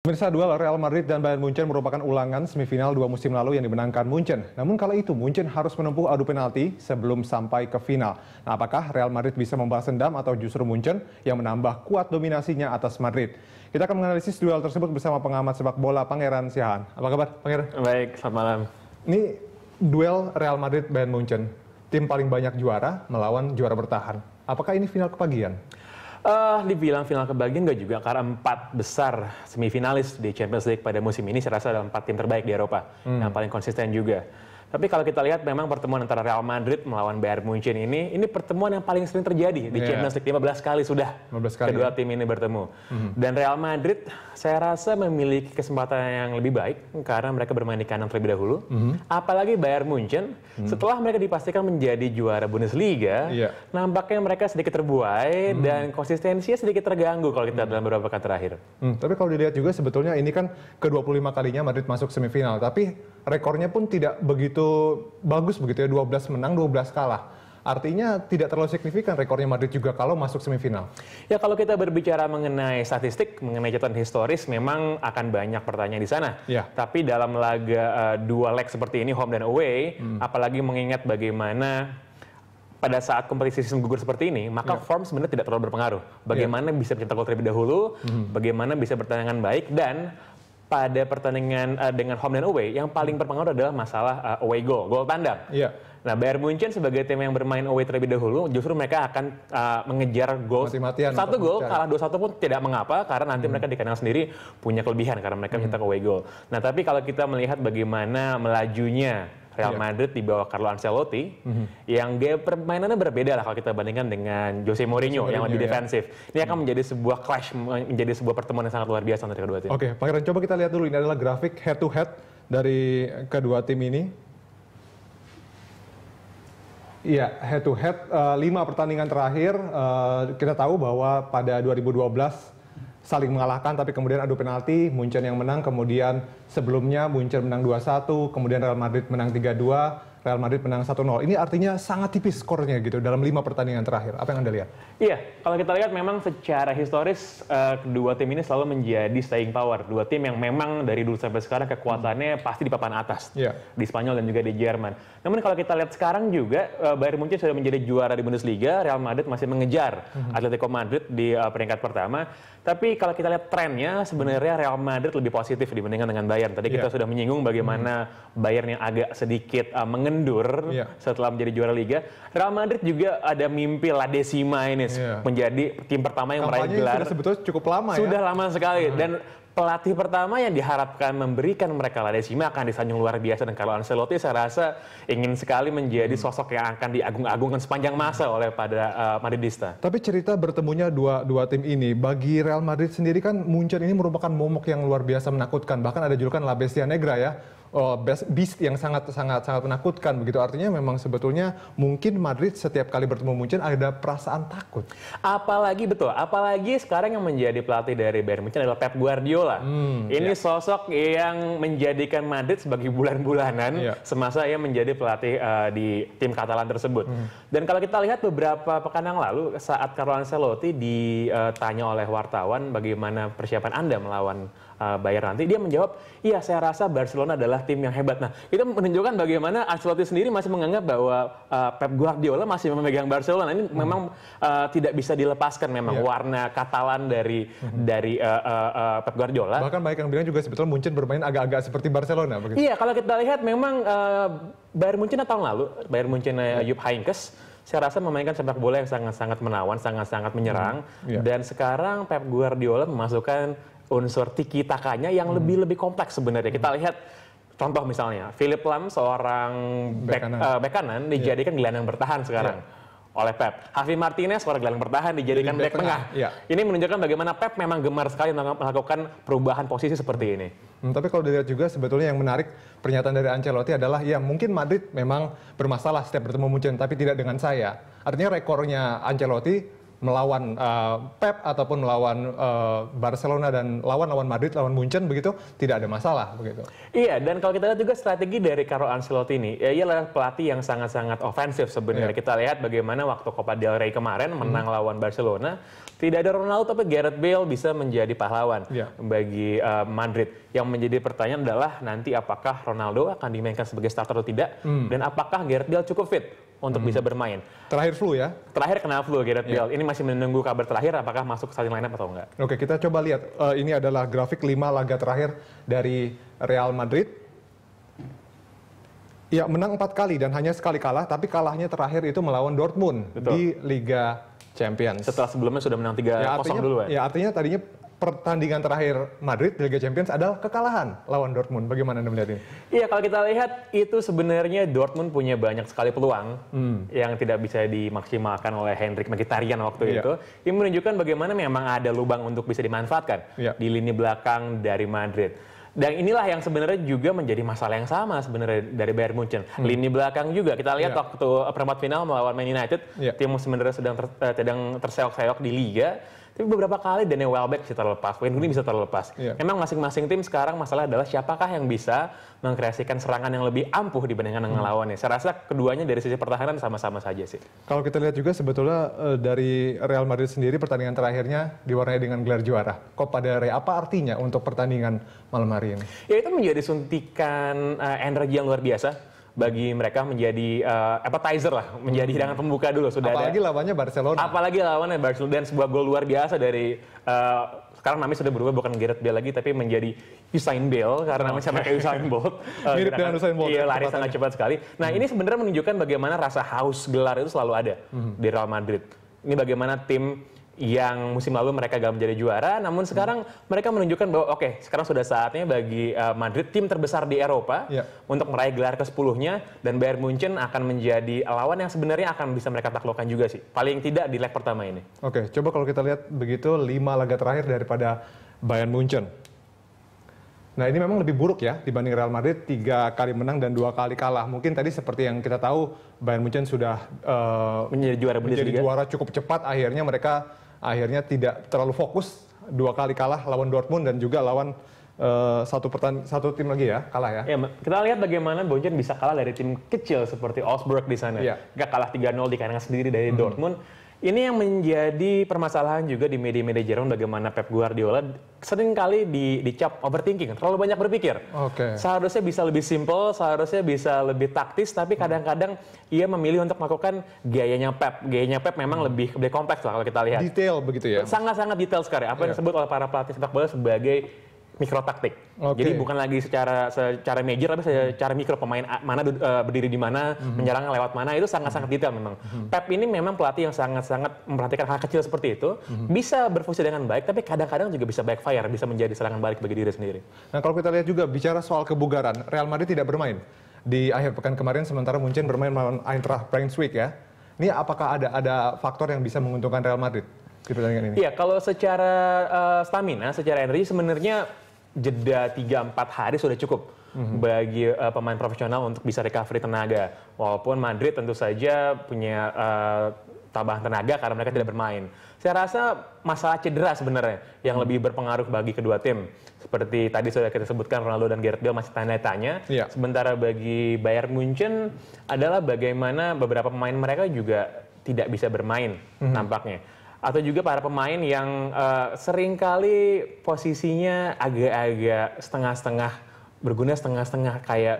Pemirsa, duel Real Madrid dan Bayern Munchen merupakan ulangan semifinal 2 musim lalu yang dimenangkan Munchen. Namun kala itu Munchen harus menempuh adu penalti sebelum sampai ke final. Nah, apakah Real Madrid bisa membalas dendam atau justru Munchen yang menambah kuat dominasinya atas Madrid? Kita akan menganalisis duel tersebut bersama pengamat sepak bola Pangeran Siahaan. Apa kabar, Pangeran? Baik, selamat malam. Ini duel Real Madrid Bayern Munchen, tim paling banyak juara melawan juara bertahan. Apakah ini final kebagian? Dibilang final kebagian nggak juga, karena 4 besar semifinalis di Champions League pada musim ini saya rasa adalah 4 tim terbaik di Eropa yang paling konsisten juga. Tapi kalau kita lihat memang pertemuan antara Real Madrid melawan Bayern Munchen ini pertemuan yang paling sering terjadi di Champions League. 15 kali sudah 15 kali, kedua tim ini bertemu. Dan Real Madrid saya rasa memiliki kesempatan yang lebih baik karena mereka bermain di kandang terlebih dahulu. Apalagi Bayern Munchen setelah mereka dipastikan menjadi juara Bundesliga, nampaknya mereka sedikit terbuai dan konsistensinya sedikit terganggu kalau kita dalam beberapa pekan terakhir. Tapi kalau dilihat juga sebetulnya ini kan ke-25 kalinya Madrid masuk semifinal, tapi rekornya pun tidak begitu bagus begitu ya, 12 menang, 12 kalah. Artinya tidak terlalu signifikan rekornya Madrid juga kalau masuk semifinal. Ya, kalau kita berbicara mengenai statistik, mengenai catatan historis, memang akan banyak pertanyaan di sana. Tapi dalam laga dua leg seperti ini, home dan away, apalagi mengingat bagaimana pada saat kompetisi sistem gugur seperti ini, maka form sebenarnya tidak terlalu berpengaruh. Bagaimana bisa mencetak gol terlebih dahulu, bagaimana bisa bertahan dengan baik, dan pada pertandingan dengan home dan away, yang paling berpengaruh adalah masalah away goal, gol tandang. Nah, Bayern Munchen sebagai tim yang bermain away terlebih dahulu, justru mereka akan mengejar gol. Satu gol, kalah 2-1 pun tidak mengapa, karena nanti mereka di kandang sendiri punya kelebihan karena mereka mencetak away goal. Nah, tapi kalau kita melihat bagaimana melajunya Real Madrid di bawah Carlo Ancelotti, yang gaya permainannya berbeda lah kalau kita bandingkan dengan Jose Mourinho yang lebih defensif. Ini akan menjadi sebuah clash, menjadi sebuah pertemuan yang sangat luar biasa antara kedua tim. Oke, Pangeran, coba kita lihat dulu. Ini adalah grafik head to head dari kedua tim ini. Iya, head to head 5 pertandingan terakhir, kita tahu bahwa pada 2012 saling mengalahkan, tapi kemudian adu penalti, Munchen yang menang, kemudian sebelumnya Munchen menang 2-1, kemudian Real Madrid menang 3-2, Real Madrid menang 1-0. Ini artinya sangat tipis skornya gitu dalam 5 pertandingan terakhir. Apa yang Anda lihat? Iya, kalau kita lihat memang secara historis kedua tim ini selalu menjadi staying power. Dua tim yang memang dari dulu sampai sekarang kekuatannya pasti di papan atas. Di Spanyol dan juga di Jerman. Namun kalau kita lihat sekarang juga Bayern Munchen sudah menjadi juara di Bundesliga, Real Madrid masih mengejar Atletico Madrid di peringkat pertama. Tapi kalau kita lihat trennya, sebenarnya Real Madrid lebih positif dibandingkan dengan Bayern. Tadi kita sudah menyinggung bagaimana Bayern yang agak sedikit mengendur setelah menjadi juara Liga. Real Madrid juga ada mimpi La Decima ini menjadi tim pertama yang meraih gelar. Sudah sebetulnya cukup lama ya. Sudah lama sekali. Dan pelatih pertama yang diharapkan memberikan mereka La Decima akan disanjung luar biasa, dan Carlo Ancelotti saya rasa ingin sekali menjadi sosok yang akan diagung-agungkan sepanjang masa oleh pada Madridista. Tapi cerita bertemunya dua tim ini, bagi Real Madrid sendiri kan Munchen ini merupakan momok yang luar biasa menakutkan. Bahkan ada julukan La Bestia Negra ya. Beast yang sangat menakutkan begitu. Artinya memang sebetulnya mungkin Madrid setiap kali bertemu Munchen ada perasaan takut. Apalagi sekarang yang menjadi pelatih dari Bayern Munchen adalah Pep Guardiola. Ini sosok yang menjadikan Madrid sebagai bulan-bulanan semasa ia menjadi pelatih di tim Katalan tersebut. Dan kalau kita lihat beberapa pekan yang lalu saat Carlo Ancelotti ditanya oleh wartawan bagaimana persiapan Anda melawan Bayern nanti, dia menjawab, iya saya rasa Barcelona adalah tim yang hebat. Nah, itu menunjukkan bagaimana Ancelotti sendiri masih menganggap bahwa Pep Guardiola masih memegang Barcelona. Ini memang tidak bisa dilepaskan memang warna Katalan dari Pep Guardiola. Bahkan banyak yang bilang juga sebetulnya Munchen bermain agak-agak seperti Barcelona. Begitu. Iya, kalau kita lihat memang Bayern Munchen tahun lalu, Bayern Munchen Jupp Heynckes, saya rasa memainkan sepak bola yang sangat-sangat menawan, sangat-sangat menyerang. Dan sekarang Pep Guardiola memasukkan unsur tiki-takanya yang lebih kompleks sebenarnya. Kita lihat contoh misalnya, Philipp Lahm seorang bek kanan dijadikan gelandang bertahan sekarang oleh Pep. Javi Martinez seorang gelandang bertahan dijadikan bek tengah. Ini menunjukkan bagaimana Pep memang gemar sekali melakukan perubahan posisi seperti ini. Tapi kalau dilihat juga sebetulnya yang menarik pernyataan dari Ancelotti adalah ya mungkin Madrid memang bermasalah setiap bertemu Munchen, tapi tidak dengan saya. Artinya rekornya Ancelotti melawan Pep ataupun melawan Barcelona dan lawan Madrid, lawan Munchen begitu, tidak ada masalah begitu. Iya, dan kalau kita lihat juga strategi dari Carlo Ancelotti ini, ia adalah pelatih yang sangat-sangat ofensif sebenarnya. Kita lihat bagaimana waktu Copa del Rey kemarin menang lawan Barcelona, Tidak ada Ronaldo, tapi Gareth Bale bisa menjadi pahlawan bagi Madrid. Yang menjadi pertanyaan adalah nanti apakah Ronaldo akan dimainkan sebagai starter atau tidak, dan apakah Gareth Bale cukup fit untuk bisa bermain. Terakhir flu ya? Terakhir kena flu Gareth Bale. Ini masih menunggu kabar terakhir apakah masuk starting lineup atau enggak. Oke, kita coba lihat. Ini adalah grafik 5 laga terakhir dari Real Madrid. Ya, menang 4 kali dan hanya sekali kalah, tapi kalahnya terakhir itu melawan Dortmund di Liga Champions. Setelah sebelumnya sudah menang 3-0 dulu ya? Ya, artinya tadinya pertandingan terakhir Madrid di Liga Champions adalah kekalahan lawan Dortmund. Bagaimana Anda melihat ini? Iya, kalau kita lihat itu sebenarnya Dortmund punya banyak sekali peluang yang tidak bisa dimaksimalkan oleh Henrik Mkhitaryan waktu itu. Ini menunjukkan bagaimana memang ada lubang untuk bisa dimanfaatkan di lini belakang dari Madrid. Dan inilah yang sebenarnya juga menjadi masalah yang sama sebenarnya dari Bayern Munchen. Lini belakang juga kita lihat waktu perempat final melawan Man United, tim sebenarnya sedang terseok-seok di liga. Tapi beberapa kali Danny Welbeck bisa terlepas, Wayne Rooney bisa terlepas. Memang masing-masing tim sekarang masalah adalah siapakah yang bisa mengkreasikan serangan yang lebih ampuh dibandingkan dengan lawannya. Saya rasa keduanya dari sisi pertahanan sama-sama saja sih. Kalau kita lihat juga sebetulnya dari Real Madrid sendiri pertandingan terakhirnya diwarnai dengan gelar juara Copa del Rey. Apa artinya untuk pertandingan malam hari ini? Ya itu menjadi suntikan energi yang luar biasa bagi mereka, menjadi appetizer lah, menjadi hidangan pembuka dulu. Apalagi lawannya Barcelona. Apalagi lawannya Barcelona, dan sebuah gol luar biasa dari sekarang namanya sudah berubah, bukan Gareth Bale lagi tapi menjadi Usain Bale karena namanya sama kayak Usain Bolt. Mirip dengan Usain Bolt. Iya, lari sangat cepat sekali. Nah, ini sebenarnya menunjukkan bagaimana rasa haus gelar itu selalu ada di Real Madrid. Ini bagaimana tim yang musim lalu mereka gagal menjadi juara, namun sekarang mereka menunjukkan bahwa oke, sekarang sudah saatnya bagi Madrid, tim terbesar di Eropa, untuk meraih gelar ke-10-nya, dan Bayern Munchen akan menjadi lawan yang sebenarnya akan bisa mereka taklukkan juga sih, paling tidak di leg pertama ini. Oke, coba kalau kita lihat begitu 5 laga terakhir daripada Bayern Munchen. Nah, ini memang lebih buruk ya dibanding Real Madrid, 3 kali menang dan 2 kali kalah. Mungkin tadi seperti yang kita tahu, Bayern Munchen sudah menjadi juara cukup cepat, akhirnya tidak terlalu fokus, 2 kali kalah lawan Dortmund dan juga lawan satu tim lagi ya, kalah ya. Ya, kita lihat bagaimana Munchen bisa kalah dari tim kecil seperti Augsburg di sana. Nggak kalah 3-0 di kandang sendiri dari Dortmund. Ini yang menjadi permasalahan juga di media-media Jerman, bagaimana Pep Guardiola seringkali dicap overthinking, terlalu banyak berpikir. Seharusnya bisa lebih simple, seharusnya bisa lebih taktis, tapi kadang-kadang ia memilih untuk melakukan gayanya Pep. Gayanya Pep memang lebih kompleks lah kalau kita lihat. Detail begitu ya? Sangat-sangat detail sekali. Apa yang disebut oleh para pelatih sepak bola sebagai mikrotaktik. Jadi bukan lagi secara major, tapi secara mikro, pemain mana berdiri di mana, menyerang lewat mana, itu sangat-sangat detail memang. Pep ini memang pelatih yang sangat-sangat memperhatikan hal kecil seperti itu, bisa berfungsi dengan baik, tapi kadang-kadang juga bisa backfire, bisa menjadi serangan balik bagi diri sendiri. Nah, kalau kita lihat juga bicara soal kebugaran, Real Madrid tidak bermain di akhir pekan kemarin, sementara Munchen bermain melawan Eintracht Braunschweig ya. Ini apakah ada faktor yang bisa menguntungkan Real Madrid di pertandingan ini? Iya, kalau secara stamina, secara energi sebenarnya jeda 3-4 hari sudah cukup bagi pemain profesional untuk bisa recovery tenaga. Walaupun Madrid tentu saja punya tambahan tenaga karena mereka tidak bermain. Saya rasa masalah cedera sebenarnya yang lebih berpengaruh bagi kedua tim. Seperti tadi sudah kita sebutkan, Ronaldo dan Gareth Bale masih tanda tanya. Sementara bagi Bayern Munchen adalah bagaimana beberapa pemain mereka juga tidak bisa bermain nampaknya. Atau juga para pemain yang seringkali posisinya agak-agak setengah-setengah, berguna setengah-setengah, kayak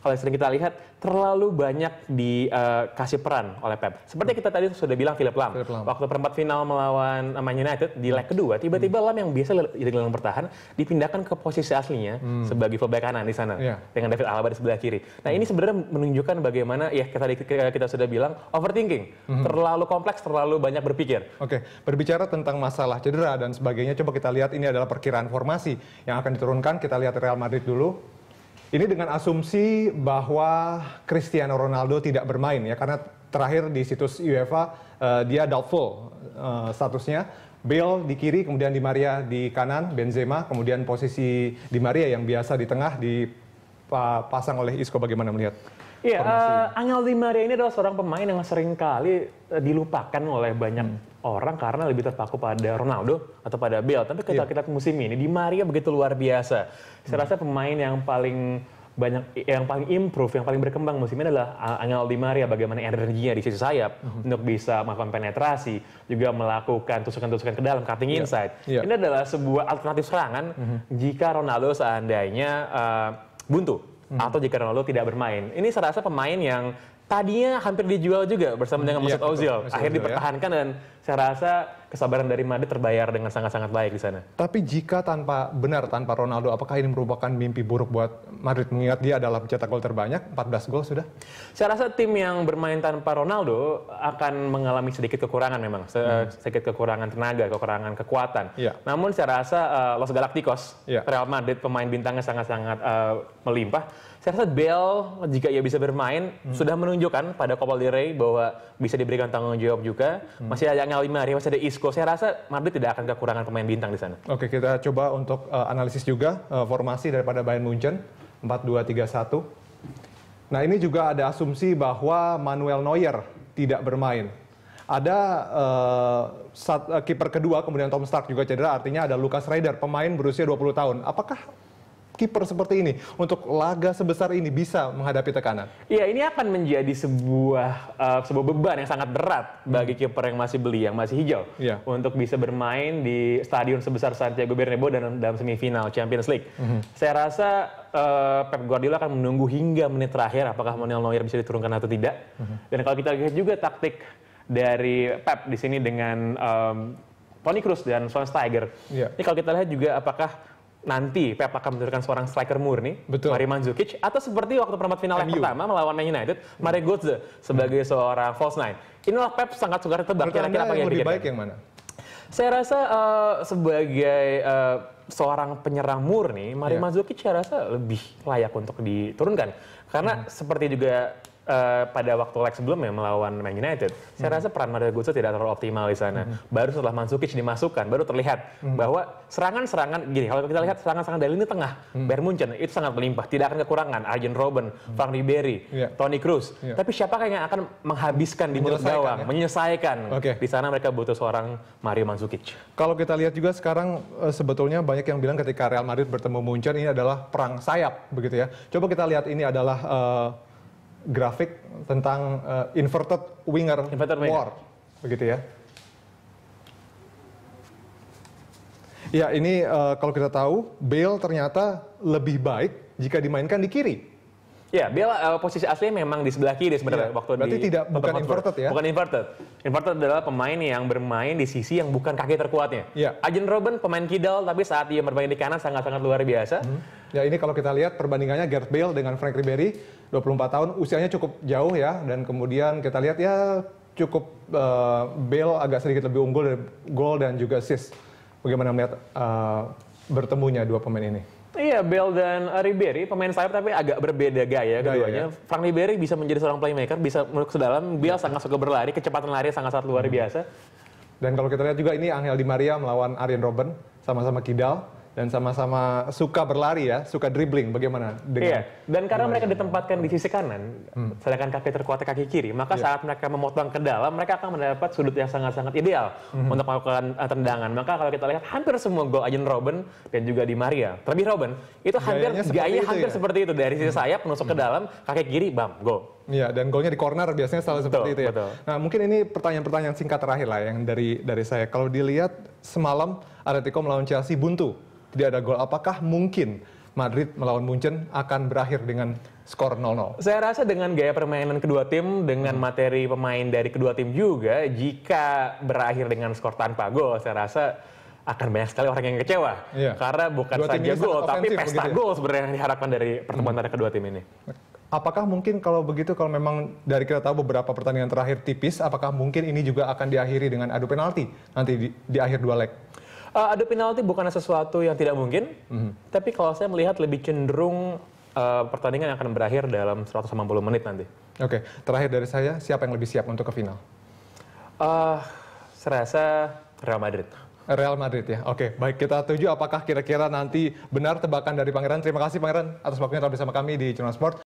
kalau sering kita lihat terlalu banyak dikasih peran oleh Pep. Seperti kita tadi sudah bilang Philipp Lahm. Waktu perempat final melawan Man United di leg kedua, tiba-tiba Lahm yang biasa jadi gelandang bertahan dipindahkan ke posisi aslinya sebagai fullback kanan di sana dengan David Alaba di sebelah kiri. Nah, ini sebenarnya menunjukkan bagaimana ya kita sudah bilang overthinking, terlalu kompleks, terlalu banyak berpikir. Oke, berbicara tentang masalah cedera dan sebagainya, coba kita lihat ini adalah perkiraan formasi yang akan diturunkan. Kita lihat Real Madrid dulu. Ini dengan asumsi bahwa Cristiano Ronaldo tidak bermain ya, karena terakhir di situs UEFA dia doubtful statusnya. Bale di kiri, kemudian Di Maria di kanan, Benzema, kemudian posisi Di Maria yang biasa di tengah dipasang oleh Isco. Bagaimana melihat? Iya, Angel Di Maria ini adalah seorang pemain yang seringkali dilupakan oleh banyak orang karena lebih terpaku pada Ronaldo atau pada Bale. Tapi ketika kita musim ini, Di Maria begitu luar biasa. Saya rasa pemain yang paling banyak yang paling improve, yang paling berkembang musim ini adalah Angel Di Maria, bagaimana energinya di sisi sayap untuk bisa melakukan penetrasi, juga melakukan tusukan-tusukan ke dalam, cutting inside. Ini adalah sebuah alternatif serangan jika Ronaldo seandainya buntu atau jika Ronaldo tidak bermain. Ini saya rasa pemain yang tadinya hampir dijual juga bersama dengan Mesut Ozil. Akhirnya dipertahankan dan saya rasa kesabaran dari Madrid terbayar dengan sangat-sangat baik di sana. Tapi jika tanpa Ronaldo, apakah ini merupakan mimpi buruk buat Madrid? Mengingat dia adalah pencetak gol terbanyak, 14 gol sudah. Saya rasa tim yang bermain tanpa Ronaldo akan mengalami sedikit kekurangan memang. Sedikit kekurangan tenaga, kekurangan kekuatan. Namun saya rasa Los Galacticos, Real Madrid, pemain bintangnya sangat-sangat melimpah. Saya rasa Bale, jika ia bisa bermain, sudah menunjukkan pada Copa del Rey bahwa bisa diberikan tanggung jawab juga. Masih ada Angel Di Maria, masih ada Isco. Saya rasa Madrid tidak akan kekurangan pemain bintang di sana. Oke, kita coba untuk analisis juga formasi daripada Bayern Munchen, 4-2-3-1. Nah, ini juga ada asumsi bahwa Manuel Neuer tidak bermain. Ada kiper kedua, kemudian Tom Stark juga cedera, artinya ada Lucas Rador, pemain berusia 20 tahun. Apakah kiper seperti ini untuk laga sebesar ini bisa menghadapi tekanan? Iya, ini akan menjadi sebuah beban yang sangat berat bagi kiper yang masih masih hijau untuk bisa bermain di stadion sebesar Santiago Bernabeu dalam semifinal Champions League. Saya rasa Pep Guardiola akan menunggu hingga menit terakhir apakah Manuel Neuer bisa diturunkan atau tidak. Dan kalau kita lihat juga taktik dari Pep di sini dengan Toni Kroos dan Schweinsteiger. Ini kalau kita lihat juga apakah nanti Pep akan menurunkan seorang striker murni, Mario Mandzukic, atau seperti waktu perempat final yang pertama melawan Man United, Mario Götze sebagai seorang false nine. Inilah Pep sangat suka tebak kira-kira apa yang lebih baik yang mana? Saya rasa sebagai seorang penyerang murni, Mario Mandzukic saya rasa lebih layak untuk diturunkan. Karena seperti juga pada waktu leg sebelumnya melawan Man United, saya rasa peran Mario Götze tidak terlalu optimal di sana. Baru setelah Mandzukic dimasukkan, baru terlihat bahwa serangan-serangan gini, kalau kita lihat serangan-serangan dari lini tengah, Bayern Munchen itu sangat melimpah, tidak akan kekurangan Arjen Robben, Frank Ribery, Toni Kroos. Tapi siapakah yang akan menghabiskan di mulut gawang, menyelesaikan? Di sana mereka butuh seorang Mario Mandzukic. Kalau kita lihat juga sekarang sebetulnya banyak yang bilang ketika Real Madrid bertemu Munchen ini adalah perang sayap, begitu ya. Coba kita lihat ini adalah grafik tentang inverted winger war, begitu ya. Ya, ini kalau kita tahu Bale ternyata lebih baik jika dimainkan di kiri. Ya, Bale posisi aslinya memang di sebelah kiri sebenarnya waktu berarti bukan inverted ya? Bukan inverted. Inverted adalah pemain yang bermain di sisi yang bukan kaki terkuatnya. Arjen Robben pemain kidal, tapi saat dia bermain di kanan sangat-sangat luar biasa. Ya, ini kalau kita lihat perbandingannya Gareth Bale dengan Frank Ribery, 24 tahun, usianya cukup jauh ya, dan kemudian kita lihat ya cukup Bale agak sedikit lebih unggul dari gol dan juga assist. Bagaimana melihat bertemunya dua pemain ini? Iya, Bale dan Ribery pemain sayap tapi agak berbeda gaya keduanya. Frank Ribery bisa menjadi seorang playmaker, bisa masuk ke dalam. Bale sangat suka berlari, kecepatan lari sangat-sangat luar biasa. Dan kalau kita lihat juga ini Angel Di Maria melawan Arjen Robben, sama-sama kidal dan sama-sama suka berlari ya, suka dribbling. Bagaimana dengan? Dan karena mereka ditempatkan di sisi kanan, sedangkan kaki terkuatnya kaki kiri, maka saat mereka memotong ke dalam, mereka akan mendapat sudut yang sangat-sangat ideal untuk melakukan tendangan. Maka kalau kita lihat hampir semua gol Arjen Robben dan juga Di Maria, terlebih Robben, itu gayanya hampir seperti itu, dari sisi sayap menusuk ke dalam, kaki kiri, bam, gol. Iya, dan golnya di corner biasanya selalu seperti itu ya. Nah, mungkin ini pertanyaan-pertanyaan singkat terakhir lah yang dari saya. Kalau dilihat semalam Atletico melawan Chelsea buntu, tidak ada gol. Apakah mungkin Madrid melawan Munchen akan berakhir dengan skor 0-0? Saya rasa dengan gaya permainan kedua tim, dengan materi pemain dari kedua tim juga, jika berakhir dengan skor tanpa gol, saya rasa akan banyak sekali orang yang kecewa. Karena bukan saja gol, tapi pesta gol sebenarnya yang diharapkan dari pertemuan antara kedua tim ini. Apakah mungkin kalau begitu, kalau memang dari kita tahu beberapa pertandingan terakhir tipis, apakah mungkin ini juga akan diakhiri dengan adu penalti nanti di akhir dua leg? Adu penalti bukan sesuatu yang tidak mungkin, tapi kalau saya melihat lebih cenderung pertandingan akan berakhir dalam 180 menit nanti. Oke, terakhir dari saya, siapa yang lebih siap untuk ke final? Saya rasa Real Madrid. Real Madrid ya. Oke, baik, kita tuju apakah kira-kira nanti benar tebakan dari Pangeran. Terima kasih Pangeran atas waktunya telah bersama kami di Jurnal Sport.